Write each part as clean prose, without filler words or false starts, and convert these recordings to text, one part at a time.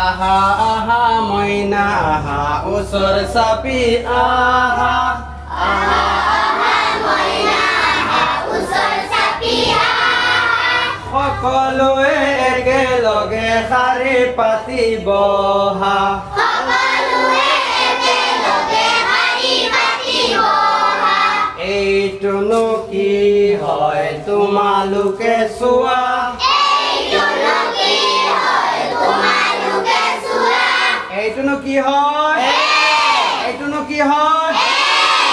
আহা আহা মইনা আহা ওচৰ চাপি আহা আহা আহা মইনা আহা ওচৰ চাপি আহা সকলোৱে একেলগে শাৰী পাতি বহা সকলোৱে একেলগে শাৰী পাতি বহা এইটোনো কি হয় তোমালোকে চোৱা এইটোনো কি হয় তোমালোকে চোৱা এইটোনো কি হয় এইটোনো কি হয়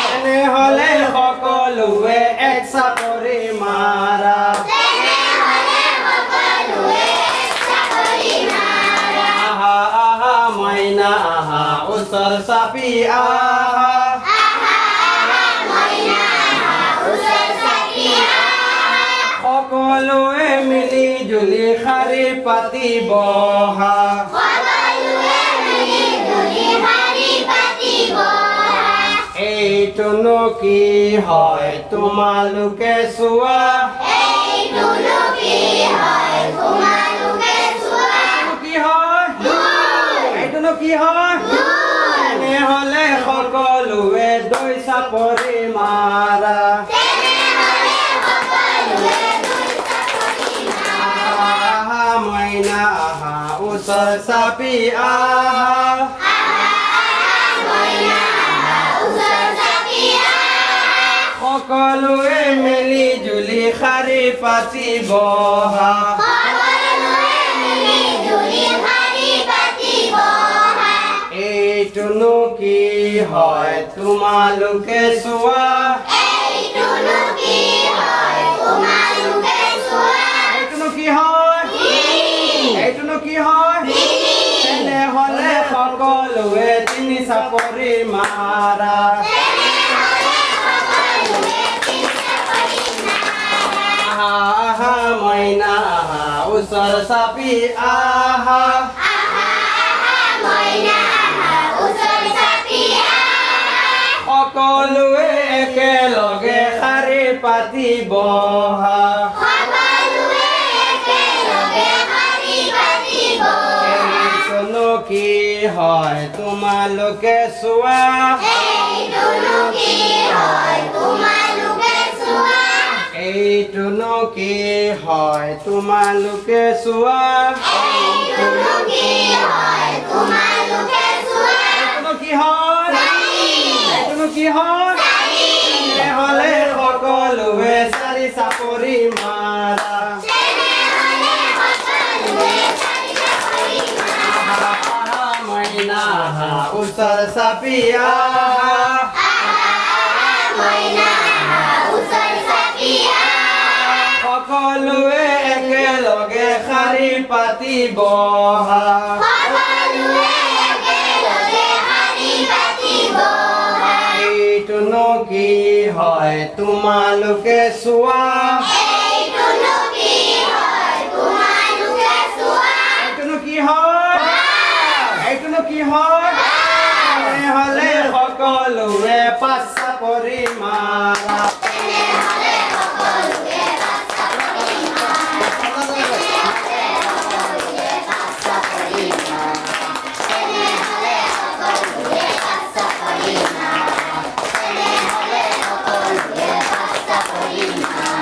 তেনেহ'লে সকলোৱে এক চাপৰি মাৰা তেনেহ'লে সকলোৱে এক চাপৰি মাৰা আহা আহা মইনা আহা ওচৰ চাপি আহা আহা আহা মইনা আহা ওচৰ চাপি আহা সকলোৱে মিলি জুলি শাৰী পাতি বহা সকলোৱে মিলি জুলি শাৰী পাতি বহা এইটোনো কি হয় তোমালোকে চোৱা এইটোনো কি হয় তোমালোকে চোৱা এইটোনো কি হয় তেনেহ'লে সকলোৱে দুই চাপৰি মাৰা তেনেহ'লে সকলোৱে দুই চাপৰি মাৰা আহা মইনা আহা ওচৰ চাপি আহা আহা আহা মইনা আহা ওচৰ চাপি আহা সকলোৱে মিলি জুলি শাৰী পাতি বহা সকলোৱে মিলি জুলি শাৰী পাতি বহা এইটোনো কি হয় তোমালোকে চোৱা এইটোনো কি হয় তোমালোকে চোৱা এইটোনো কি হয় এইটোনো কি হয় তেনেহ'লে সকলোৱে তিনি চাপৰি মাৰা তেনেহ'লে সকলোৱে তিনি চাপৰি মাৰা আহা আহা মইনা আহা ওচৰ চাপি আহা আহা আহা মইনা আহা ওচৰ চাপি আহা সকলোৱে একেলগে শাৰী পাতি বহা সকলোৱে একেলগে শাৰী পাতি বহা এইটোনো কি হয় তোমালোকে চোৱা এইটোনো কি হয় তোমালোকে চোৱা এইটোনো কি হয় তোমালোকে চোৱা এইটোনো কি হয় তোমালোকে চোৱা এইটোনো কি হয় এইটোনো কি হয় তেনেহ'লে সকলোৱে চাৰি চাপৰি মাৰা তেনেহ'লে সকলোৱে চাৰি চাপৰি মাৰা আহা আহা মইনা আহা ওচৰ চাপি আহা আহা আহা মইনা আহা ওচৰ চাপি আহা সকলোৱে একেলগে শাৰী পাতি বহা সকলোৱে একেলগে শাৰী পাতি বহা এইটোনো কি হয় তোমালোকে চোৱা এইটোনো কি হয় তোমালোকে চোৱা এইটোনো কি হয় এইটোনো কি হয় তেনেহ'লে সকলোৱে পাঁচ চাপৰি মাৰা তেনেহ'লে সকলোৱে পাঁচ চাপৰি মাৰা তেনেহ'লে সকলোৱে পাঁচ চাপৰি মাৰা তেনেহ'লে সকলোৱে পাঁচ চাপৰি মাৰা তেনেহ'লে সকলোৱে পাঁচ চাপৰি মাৰা